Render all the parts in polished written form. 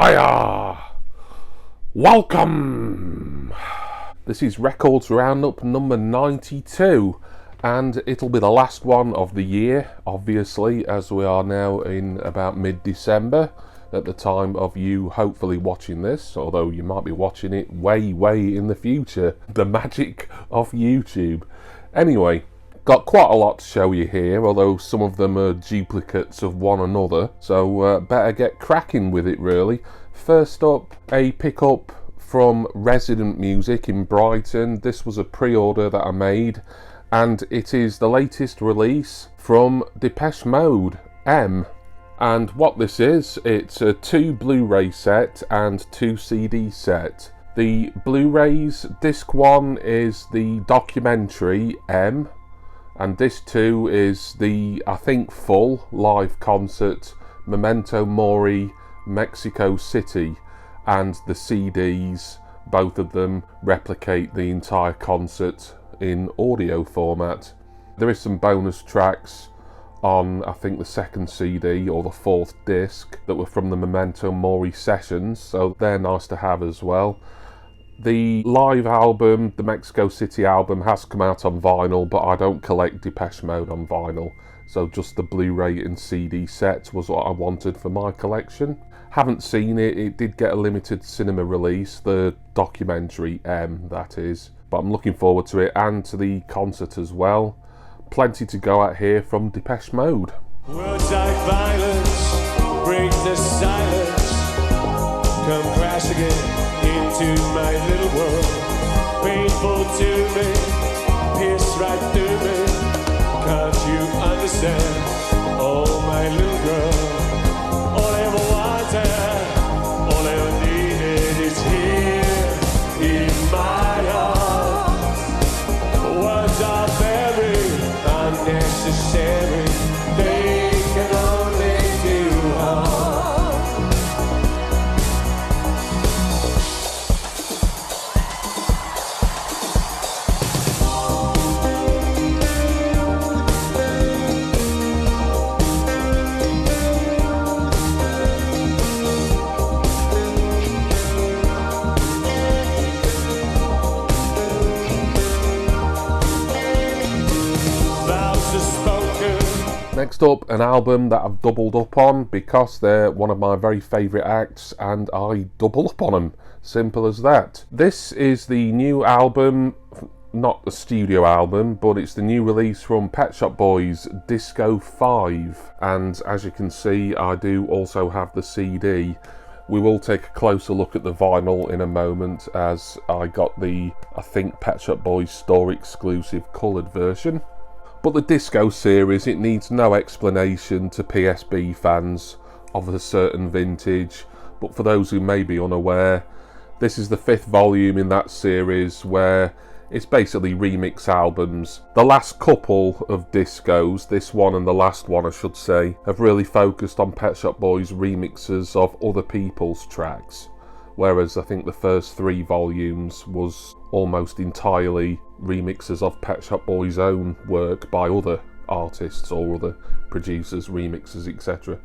Hiya! Welcome! This is Records Roundup number 92, and it'll be the last one of the year, obviously, as we are now in about mid-December at the time of you hopefully watching this, although you might be watching it way in the future. The magic of YouTube. Anyway, got quite a lot to show you here, although some of them are duplicates of one another, so better get cracking with it really. First up, a pickup from Resident Music in Brighton. This was a pre-order that I made, and it is the latest release from Depeche Mode, M. And what this is, it's a 2 Blu-ray set and 2 CD set. The Blu-rays, disc 1 is the documentary M, and disc 2 is the, I think, full live concert Memento Mori Mexico City, and the CDs, both of them replicate the entire concert in audio format. There is some bonus tracks on, I think, the second CD or the fourth disc that were from the Memento Mori sessions, so they're nice to have as well. The live album, the Mexico City album, has come out on vinyl, but I don't collect Depeche Mode on vinyl, so just the Blu-ray and CD set was what I wanted for my collection. Haven't seen it, it did get a limited cinema release, the documentary M, that is, but I'm looking forward to it and to the concert as well. Plenty to go at here from Depeche Mode. Words like violence break the silence, come crash again into my little world. Painful to me, pierce right through me. Can't you understand? Oh, my little girl, all I ever wanted, all I ever needed is here in my arms. Words are very unnecessary, they can only do harm. Next up, an album that I've doubled up on because they're one of my very favourite acts and I double up on them. Simple as that. This is the new album, not the studio album, but it's the new release from Pet Shop Boys, Disco 5. And as you can see, I do also have the CD. We will take a closer look at the vinyl in a moment, as I got the, I think, Pet Shop Boys store exclusive coloured version. But the Disco series, it needs no explanation to PSB fans of a certain vintage, but for those who may be unaware, this is the 5th volume in that series where it's basically remix albums. The last couple of discos, this one and the last one I should say, have really focused on Pet Shop Boys remixes of other people's tracks, whereas I think the first 3 volumes was almost entirely remixes of Pet Shop Boys' own work by other artists or other producers, remixes, etc.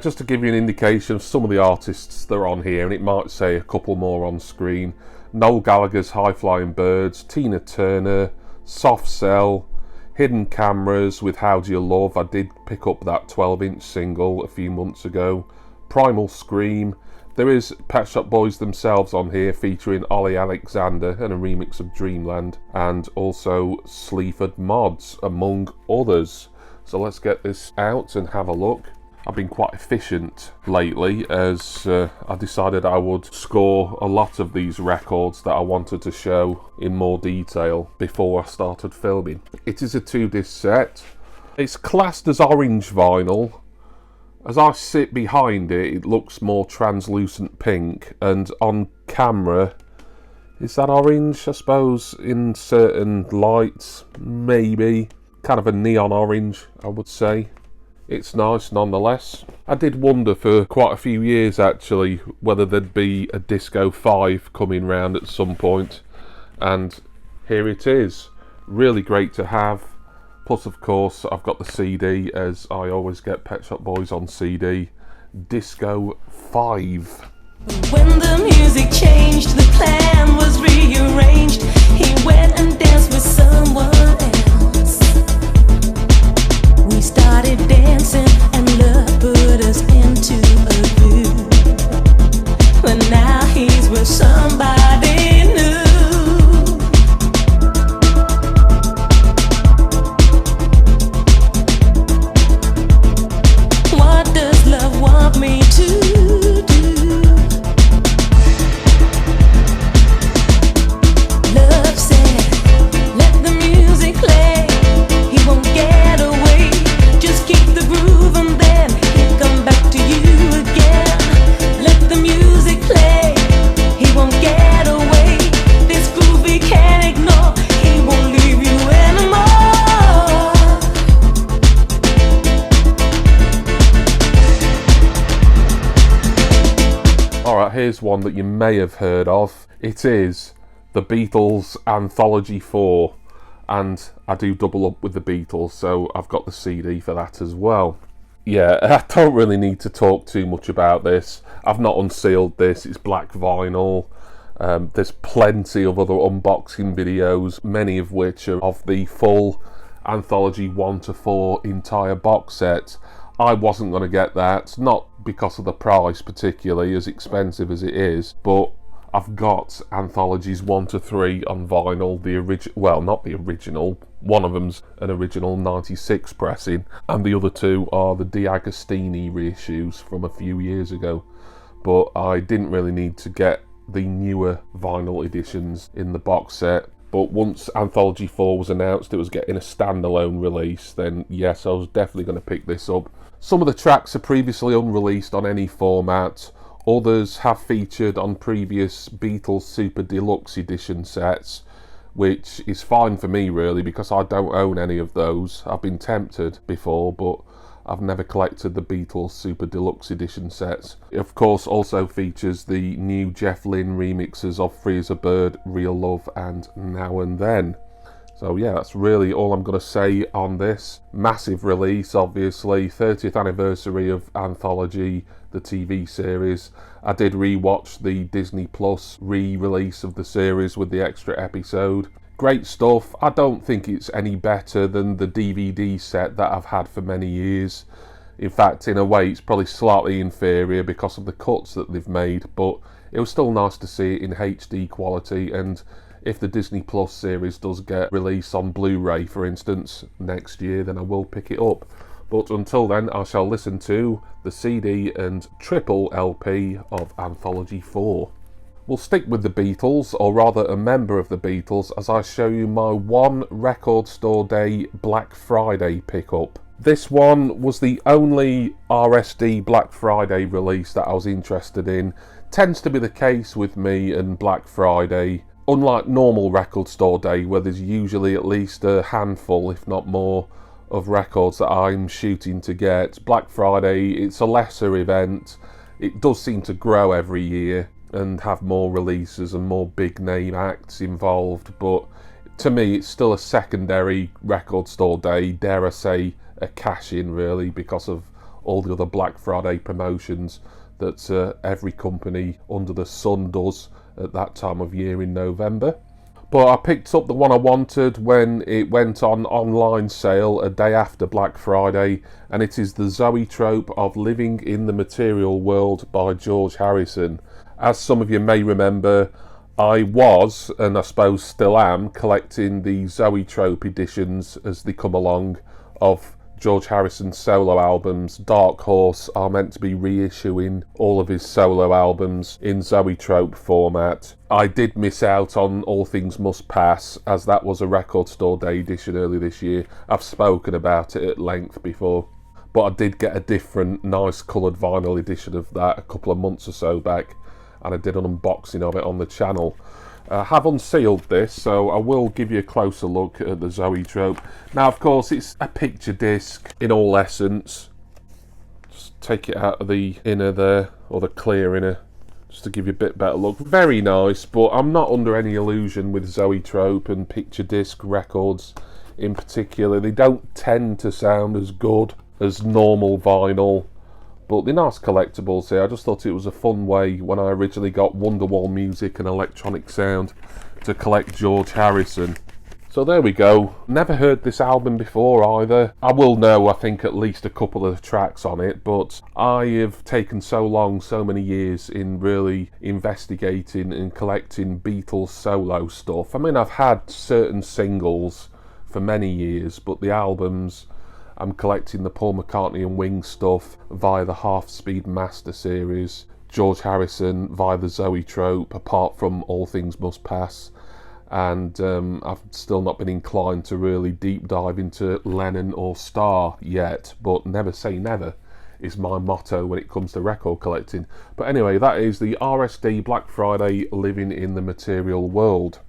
Just to give you an indication of some of the artists that are on here, and it might say a couple more on screen: Noel Gallagher's High Flying Birds, Tina Turner, Soft Cell, Hidden Cameras with How Do You Love, I did pick up that 12-inch single a few months ago, Primal Scream. There is Pet Shop Boys themselves on here, featuring Ollie Alexander and a remix of Dreamland, and also Sleaford Mods, among others. So let's get this out and have a look. I've been quite efficient lately, as I decided I would score a lot of these records that I wanted to show in more detail before I started filming. It is a 2-disc set. It's classed as orange vinyl. As I sit behind it, it looks more translucent pink, and on camera, is that orange? I suppose in certain lights, maybe. Kind of a neon orange, I would say. It's nice nonetheless. I did wonder for quite a few years actually whether there'd be a Disco 5 coming round at some point, and here it is. Really great to have. Plus, of course, I've got the CD, as I always get Pet Shop Boys on CD. Disco 5. When the music changed, the plan was rearranged. He went and danced with someone else. We started dancing and love put us into a groove. But now he's with somebody new. What does love want me to do? Love said, let the music play. He won't get away. Just keep the groove and then he'll come back to you again. Let the music play. He won't get away. This groove he can't ignore. He won't leave you anymore. Alright, here's one that you may have heard of. It is the Beatles Anthology 4, and I do double up with the Beatles, so I've got the CD for that as well. Yeah, I don't really need to talk too much about this. I've not unsealed this, it's black vinyl. There's plenty of other unboxing videos, many of which are of the full Anthology 1 to 4 entire box set. I wasn't going to get that, not because of the price particularly, as expensive as it is, but I've got Anthologies 1 to 3 on vinyl, the original, well, not the original, one of them's an original 96 pressing, and the other two are the D'Agostini reissues from a few years ago. But I didn't really need to get the newer vinyl editions in the box set. But once Anthology 4 was announced it was getting a standalone release, then yes, I was definitely going to pick this up. Some of the tracks are previously unreleased on any format. Others have featured on previous Beatles Super Deluxe Edition sets, which is fine for me really, because I don't own any of those. I've been tempted before, but I've never collected the Beatles Super Deluxe Edition sets. It of course also features the new Jeff Lynne remixes of Free as a Bird, Real Love and Now and Then. So yeah, that's really all I'm going to say on this. Massive release, obviously, 30th anniversary of Anthology, the TV series. I did re-watch the Disney Plus re-release of the series with the extra episode. Great stuff. I don't think it's any better than the DVD set that I've had for many years. In fact, in a way, it's probably slightly inferior because of the cuts that they've made, but it was still nice to see it in HD quality. And if the Disney Plus series does get released on Blu-ray, for instance, next year, then I will pick it up. But until then, I shall listen to the CD and triple LP of Anthology 4. We'll stick with the Beatles, or rather a member of the Beatles, as I show you my one Record Store Day Black Friday pickup. This one was the only RSD Black Friday release that I was interested in. Tends to be the case with me and Black Friday. Unlike normal Record Store Day, where there's usually at least a handful, if not more, of records that I'm shooting to get, Black Friday, it's a lesser event. It does seem to grow every year and have more releases and more big name acts involved, but to me it's still a secondary Record Store Day, dare I say a cash-in really, because of all the other Black Friday promotions that every company under the sun does at that time of year in November. But I picked up the one I wanted when it went on online sale a day after Black Friday, and it is the Zoetrope of Living in the Material World by George Harrison. As some of you may remember, I was, and I suppose still am, collecting the Zoetrope editions as they come along of George Harrison's solo albums. Dark Horse are meant to be reissuing all of his solo albums in Zoetrope format. I did miss out on All Things Must Pass, as that was a Record Store Day edition early this year. I've spoken about it at length before, but I did get a different nice coloured vinyl edition of that a couple of months or so back, and I did an unboxing of it on the channel. I have unsealed this, so I will give you a closer look at the Zoetrope. Now, of course, it's a picture disc in all essence. Just take it out of the inner there, or the clear inner, just to give you a bit better look. Very nice, but I'm not under any illusion with Zoetrope and picture disc records in particular. They don't tend to sound as good as normal vinyl, but they're nice collectibles here. I just thought it was a fun way when I originally got Wonderwall music and electronic sound to collect George Harrison. So there we go. Never heard this album before either. I will know, I think, at least a couple of tracks on it, but I have taken so long, so many years in really investigating and collecting Beatles solo stuff. I mean, I've had certain singles for many years, but the albums, I'm collecting the Paul McCartney and Wings stuff via the Half Speed Master series, George Harrison via the Zoetrope, apart from All Things Must Pass. And I've still not been inclined to really deep dive into Lennon or Starr yet, but never say never is my motto when it comes to record collecting. But anyway, that is the RSD Black Friday Living in the Material World.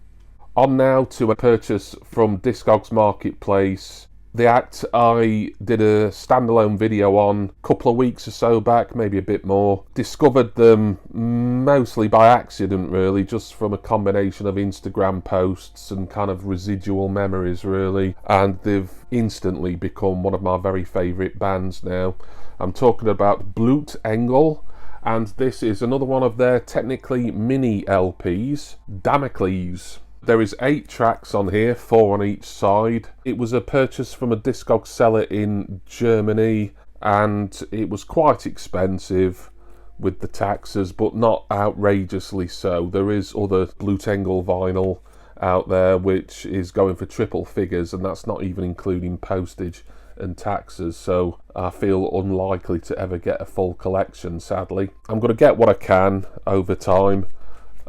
On now to a purchase from Discogs Marketplace. The act I did a standalone video on a couple of weeks or so back, maybe a bit more. Discovered them mostly by accident, really, just from a combination of Instagram posts and kind of residual memories, really. And they've instantly become one of my very favourite bands now. I'm talking about Blut Engel, and this is another one of their technically mini LPs, Damocles. There is 8 tracks on here, 4 on each side. It was a purchase from a Discogs seller in Germany, and it was quite expensive with the taxes, but not outrageously so. There is other Blut Engel vinyl out there which is going for triple figures, and that's not even including postage and taxes, so I feel unlikely to ever get a full collection, sadly. I'm going to get what I can over time.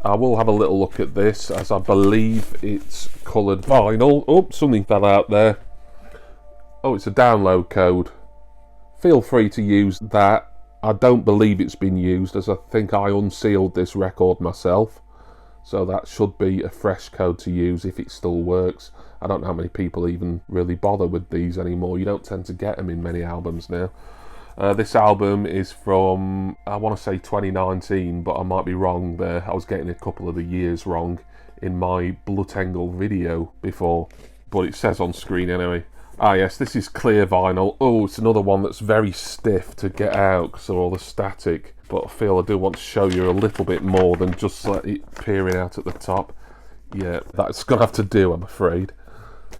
I will have a little look at this, as I believe it's coloured vinyl. Oh, something fell out there. Oh, it's a download code. Feel free to use that. I don't believe it's been used, as I think I unsealed this record myself. So that should be a fresh code to use if it still works. I don't know how many people even really bother with these anymore. You don't tend to get them in many albums now. This album is from, I want to say 2019, but I might be wrong there. I was getting a couple of the years wrong in my Blut Engel video before, but it says on screen anyway. Ah yes, this is clear vinyl. Oh, it's another one that's very stiff to get out because of all the static, but I feel I do want to show you a little bit more than just it peering out at the top. Yeah, that's going to have to do, I'm afraid.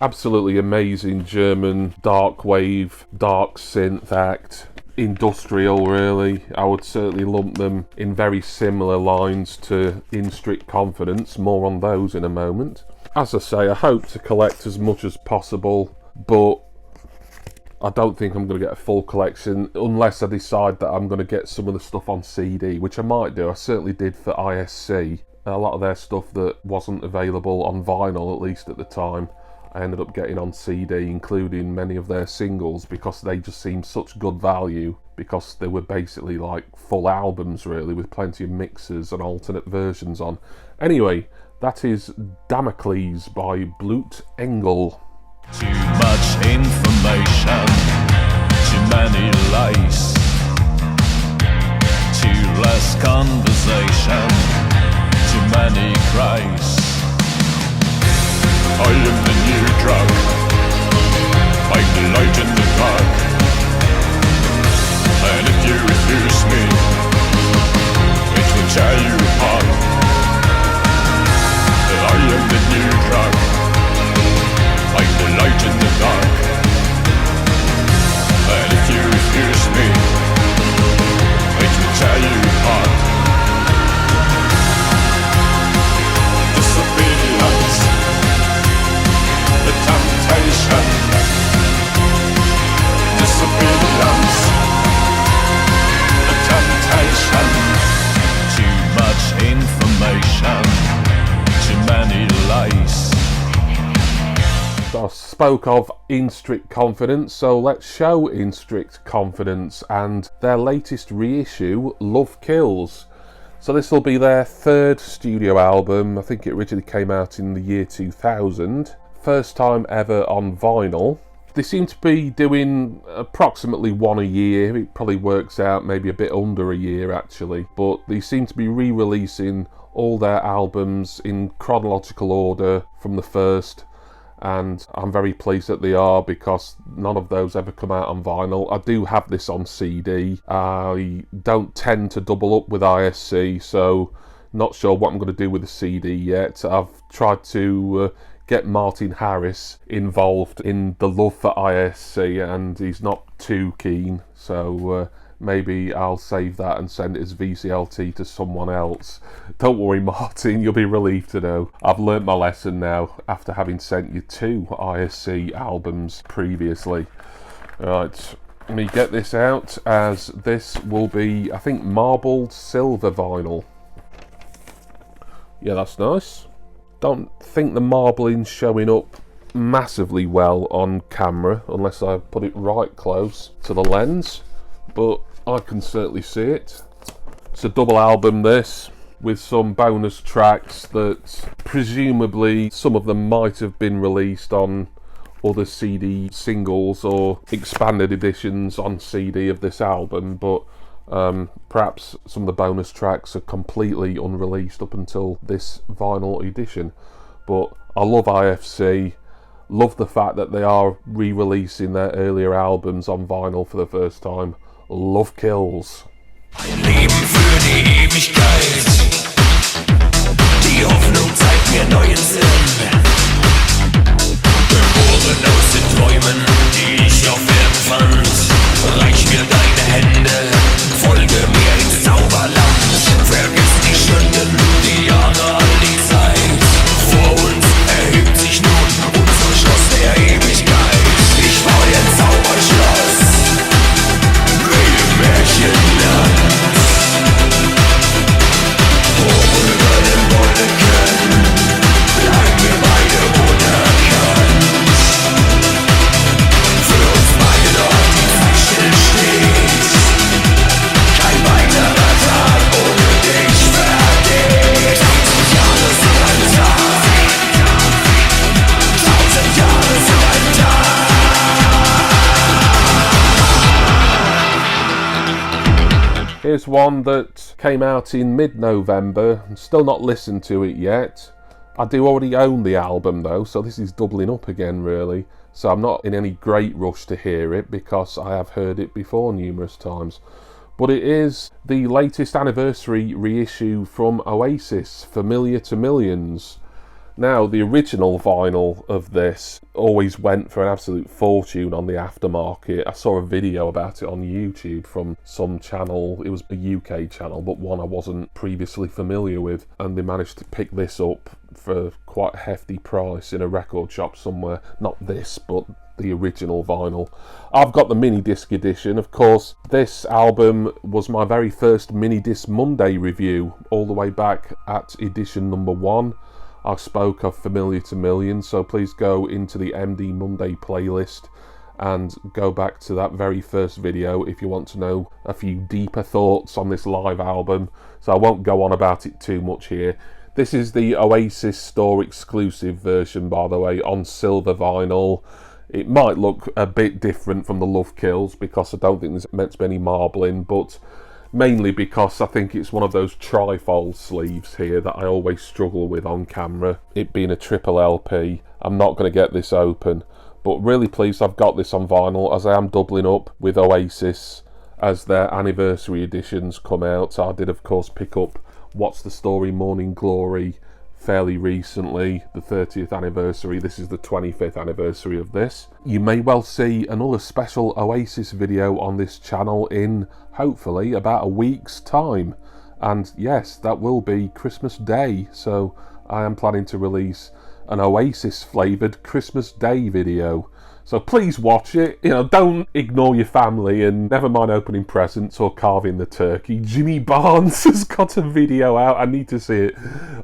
Absolutely amazing German dark wave, dark synth act. Industrial, really. I would certainly lump them in very similar lines to In Strict Confidence. More on those in a moment. As I say, I hope to collect as much as possible, but I don't think I'm going to get a full collection unless I decide that I'm going to get some of the stuff on CD, which I might do. I certainly did for ISC. A lot of their stuff that wasn't available on vinyl, at least at the time, I ended up getting on CD, including many of their singles, because they just seemed such good value, because they were basically like full albums, really, with plenty of mixes and alternate versions on. Anyway, that is Damocles by Blut Engel. Too much information, too many lies, too less conversation, too many cries. I am the new drug, like the light in the dark. And if you refuse me, it will tear you apart. I am the new drug, like the light in the dark. And if you refuse me, it will tear you apart. Disobedience, the temptation, disobedience, the temptation. Too much information, too many lies. I spoke of In Strict Confidence, so let's show In Strict Confidence and their latest reissue, Love Kills. So this will be their 3rd studio album. I think it originally came out in the year 2000. First time ever on vinyl. They seem to be doing approximately one a year. It probably works out maybe a bit under a year actually, but they seem to be re-releasing all their albums in chronological order from the first, and I'm very pleased that they are, because none of those ever come out on vinyl. I do have this on CD. I don't tend to double up with ISC, so not sure what I'm going to do with the CD yet. I've tried to get Martin Harris involved in the love for ISC, and he's not too keen, so maybe I'll save that and send it as VCLT to someone else. Don't worry, Martin, you'll be relieved to know I've learnt my lesson now after having sent you 2 ISC albums previously. Right, let me get this out, as this will be, I think, marbled silver vinyl. Yeah, that's nice. Don't think the marbling's showing up massively well on camera unless I put it right close to the lens, but I can certainly see it. It's a double album, this, with some bonus tracks that presumably some of them might have been released on other CD singles or expanded editions on CD of this album, but perhaps some of the bonus tracks are completely unreleased up until this vinyl edition. But I love IFC, love the fact that they are re-releasing their earlier albums on vinyl for the first time. Love Kills. Ein Leben für die Ewigkeit. Die Hoffnung zeigt mir neuen Sinn. Geboren aus den Träumen, die ich auf Erden fand. Reich mir deine Hände, folge mir ins Zauberland. Vergiss die Stunden, die Jahre, all die Zeit. Vor uns erhebt sich nun unser Schloss der Ewigkeit. Ich baue ein Zauberschloss. Märchenland. Hoch über den Wolken bleiben wir beide unerkannt. Für uns beide dort die Zeit stillsteht. Kein weiterer Tag ohne dich vergeht. 1000 Jahre sind ein Tag. 1000 Jahre sind ein Tag. Here's one that came out in mid-November. I'm still not listened to it yet. I do already own the album though, so this is doubling up again really. So I'm not in any great rush to hear it, because I have heard it before numerous times. But it is the latest anniversary reissue from Oasis, Familiar to Millions. Now, the original vinyl of this always went for an absolute fortune on the aftermarket. I saw a video about it on YouTube from some channel. It was a UK channel, but one I wasn't previously familiar with. And they managed to pick this up for quite a hefty price in a record shop somewhere. Not this, but the original vinyl. I've got the mini disc edition. Of course, this album was my very first Mini Disc Monday review, all the way back at edition number 1. I spoke of Familiar to Millions, so please go into the MD Monday playlist and go back to that very first video if you want to know a few deeper thoughts on this live album. So I won't go on about it too much here. This is the Oasis Store exclusive version, by the way, on silver vinyl. It might look a bit different from the Love Kills, because I don't think there's meant to be any marbling, but mainly because I think it's one of those trifold sleeves here that I always struggle with on camera. It being a triple LP, I'm not going to get this open, but really pleased I've got this on vinyl, as I am doubling up with Oasis as their anniversary editions come out. I did of course pick up What's the Story Morning Glory fairly recently, the 30th anniversary. This is the 25th anniversary of this. You may well see another special Oasis video on this channel in, hopefully, about a week's time. And yes, that will be Christmas Day, so I am planning to release an Oasis flavoured Christmas Day video. So please watch it. You know, don't ignore your family, and never mind opening presents or carving the turkey. Jimmy Barnes has got a video out. I need to see it.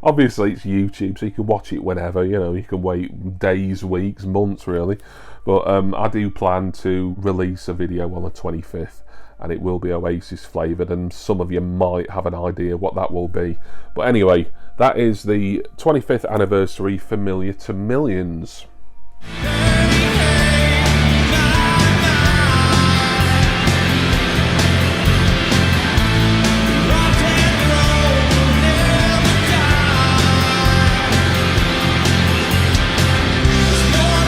Obviously it's YouTube, so you can watch it whenever, you know, you can wait days, weeks, months really. But I do plan to release a video on the 25th, and it will be Oasis flavoured, and some of you might have an idea what that will be. But anyway, that is the 25th anniversary Familiar to Millions. There's more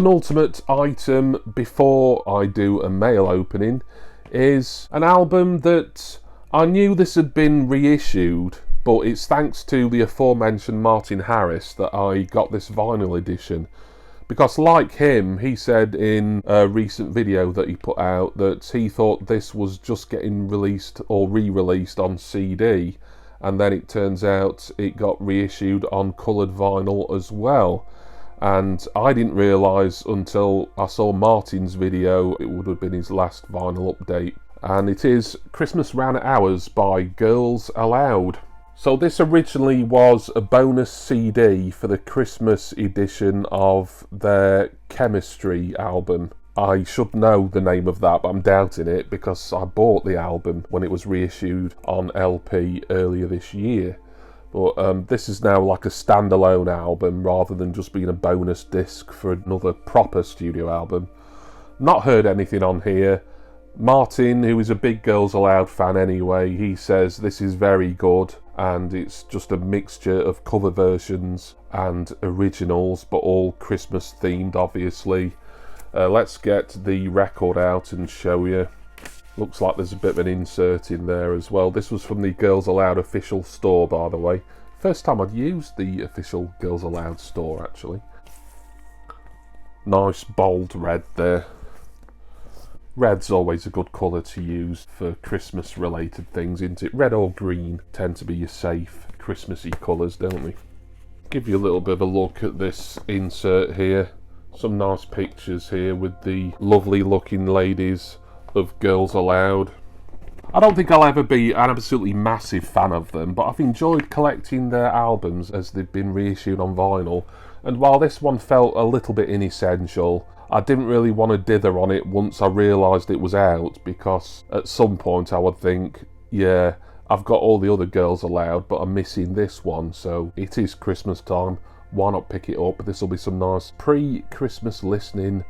penultimate item before I do a mail opening is an album that I knew this had been reissued, but it's thanks to the aforementioned Martin Harris that I got this vinyl edition. Because like him, he said in a recent video that he put out that he thought this was just getting released or re-released on CD, and then it turns out it got reissued on coloured vinyl as well. And I didn't realise until I saw Martin's video it would have been his last vinyl update. And it is Christmas Round at Ours by Girls Aloud. So this originally was a bonus CD for the Christmas edition of their Chemistry album. I should know the name of that, but I'm doubting it because I bought the album when it was reissued on LP earlier this year. But this is now like a standalone album rather than just being a bonus disc for another proper studio album. Not heard anything on here. Martin, who is a big Girls Aloud fan anyway, he says this is very good and it's just a mixture of cover versions and originals, but all Christmas themed obviously. Let's get the record out and show you. Looks like there's a bit of an insert in there as well. This was from the Girls Aloud official store, by the way. First time I'd used the official Girls Aloud store actually. Nice bold red there. Red's always a good colour to use for Christmas related things, isn't it? Red or green tend to be your safe Christmassy colours, don't they? Give you a little bit of a look at this insert here. Some nice pictures here with the lovely looking ladies of Girls Aloud. I don't think I'll ever be an absolutely massive fan of them, but I've enjoyed collecting their albums as they've been reissued on vinyl. And while this one felt a little bit inessential, I didn't really want to dither on it once I realised it was out, because at some point I would think, yeah, I've got all the other Girls Aloud, but I'm missing this one, so it is Christmas time, why not pick it up? This will be some nice pre-Christmas listening,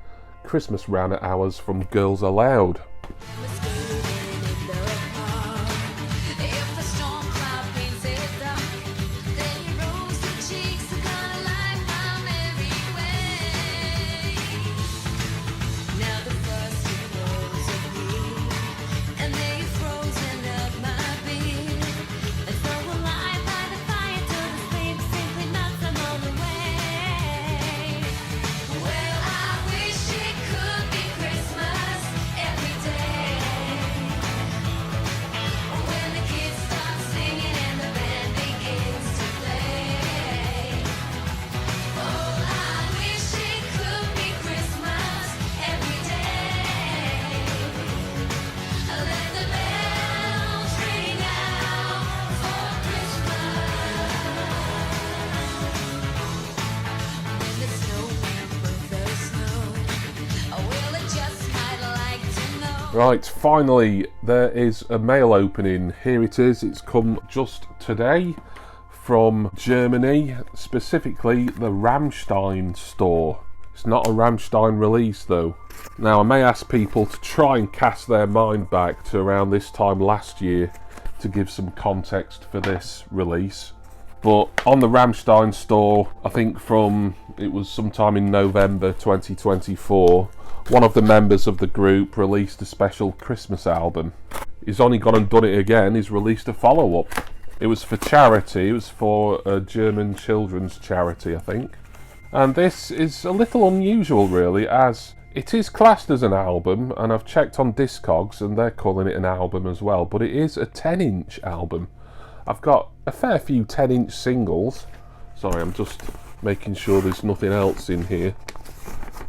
Christmas Round at Ours from Girls Aloud. Right, finally, there is a mail opening. Here it is. It's come just today from Germany, specifically the Rammstein store. It's not a Rammstein release though. Now, I may ask people to try and cast their mind back to around this time last year to give some context for this release. But on the Rammstein store, I think it was sometime in November 2024, one of the members of the group released a special Christmas album. He's only gone and done it again. He's released a follow-up. It was for charity. It was for a German children's charity, I think. And this is a little unusual, really, as it is classed as an album, and I've checked on Discogs, and they're calling it an album as well, but it is a 10-inch album. I've got a fair few 10-inch singles. Sorry, I'm just making sure there's nothing else in here.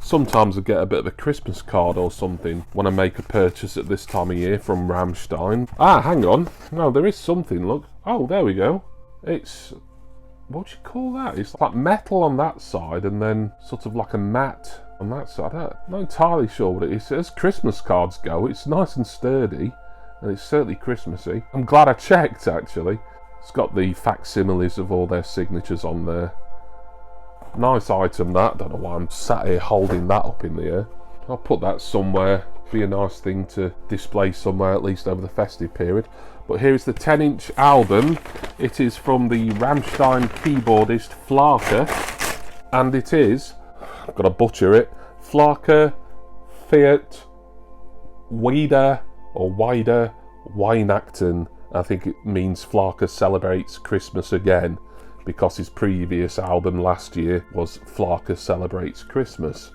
Sometimes I get a bit of a Christmas card or something when I make a purchase at this time of year from Rammstein. Ah, hang on. No, there is something, look. Oh, there we go. It's... what do you call that? It's like metal on that side and then sort of like a matte on that side. I'm not entirely sure what it is. As Christmas cards go, it's nice and sturdy and it's certainly Christmassy. I'm glad I checked, actually. It's got the facsimiles of all their signatures on there. Nice item, that. Don't know why I'm sat here holding that up in the air. I'll put that somewhere. Be a nice thing to display somewhere, at least over the festive period. But here is the 10-inch album. It is from the Rammstein keyboardist Flake, and it is, I've got to butcher it, Flake, Fiat, Wieder or Wider, Weihnachten. I think it means Flake celebrates Christmas again, because his previous album last year was Flake Celebrates Christmas.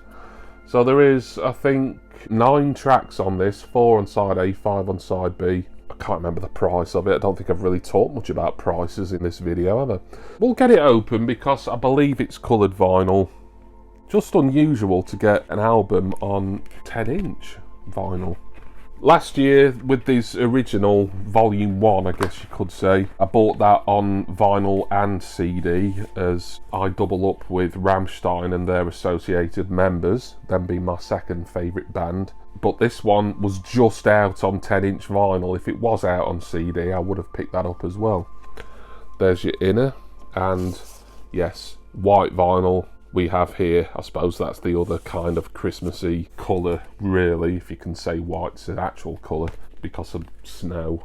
So there is, I think, 9 tracks on this, 4 on side A, 5 on side B. I can't remember the price of it. I don't think I've really talked much about prices in this video, have I? We'll get it open because I believe it's coloured vinyl. Just unusual to get an album on 10-inch vinyl. Last year, with this original Volume 1, I guess you could say, I bought that on vinyl and CD, as I double up with Rammstein and their associated members, them being my second favourite band. But this one was just out on 10-inch vinyl. If it was out on CD, I would have picked that up as well. There's your inner, and yes, white vinyl. We have here, I suppose that's the other kind of Christmassy colour, really, if you can say white's an actual colour, because of snow.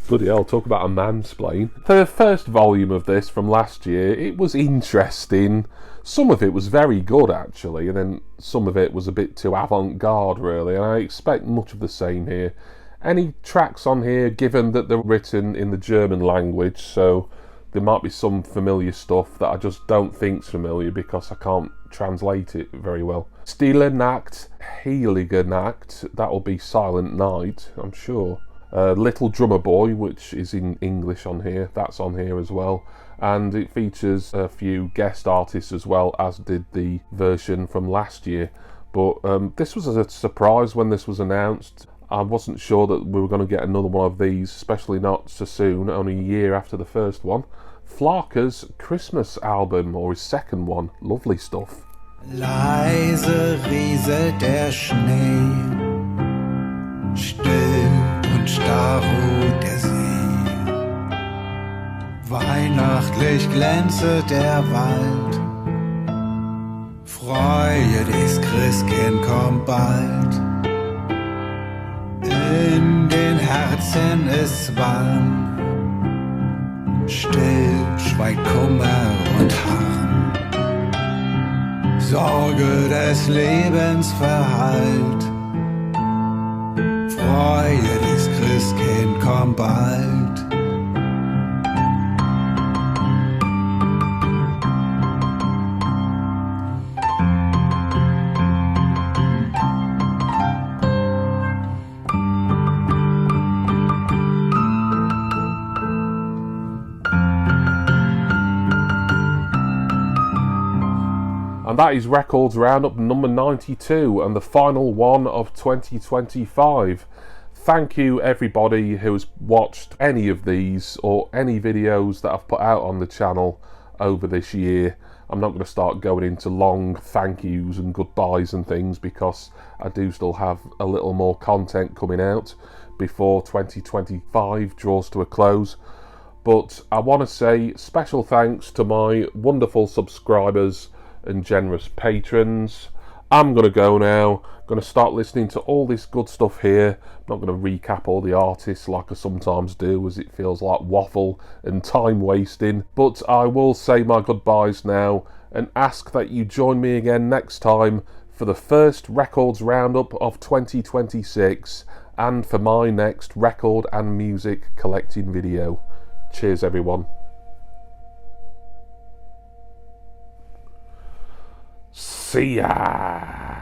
Bloody hell, talk about a mansplain. The first volume of this from last year, it was interesting. Some of it was very good, actually, and then some of it was a bit too avant-garde, really, and I expect much of the same here. Any tracks on here, given that they're written in the German language, so there might be some familiar stuff that I just don't think's familiar because I can't translate it very well. Stille Nacht, Heilige Nacht, that'll be Silent Night, I'm sure. Little Drummer Boy, which is in English on here, that's on here as well. And it features a few guest artists as well, as did the version from last year. But this was a surprise when this was announced. I wasn't sure that we were going to get another one of these, especially not so soon, only a year after the first one. Flake's Christmas album, or his second one. Lovely stuff. Leise rieselt der Schnee, still und starr ruht der See. Weihnachtlich glänze der Wald, freue dich, Christkind kommt bald. In den Herzen ist's warm, still schweigt Kummer und Harm. Sorge des Lebens verhallt, freue dich, Christkind kommt bald. And that is Records Roundup number 92 and the final one of 2025. Thank you everybody who has watched any of these or any videos that I've put out on the channel over this year. I'm not going to start going into long thank yous and goodbyes and things because I do still have a little more content coming out before 2025 draws to a close. But I want to say special thanks to my wonderful subscribers and generous patrons. I'm going to go now. I'm going to start listening to all this good stuff here. I'm not going to recap all the artists like I sometimes do, as it feels like waffle and time wasting. But I will say my goodbyes now and ask that you join me again next time for the first Records Roundup of 2026 and for my next record and music collecting video. Cheers everyone. See ya!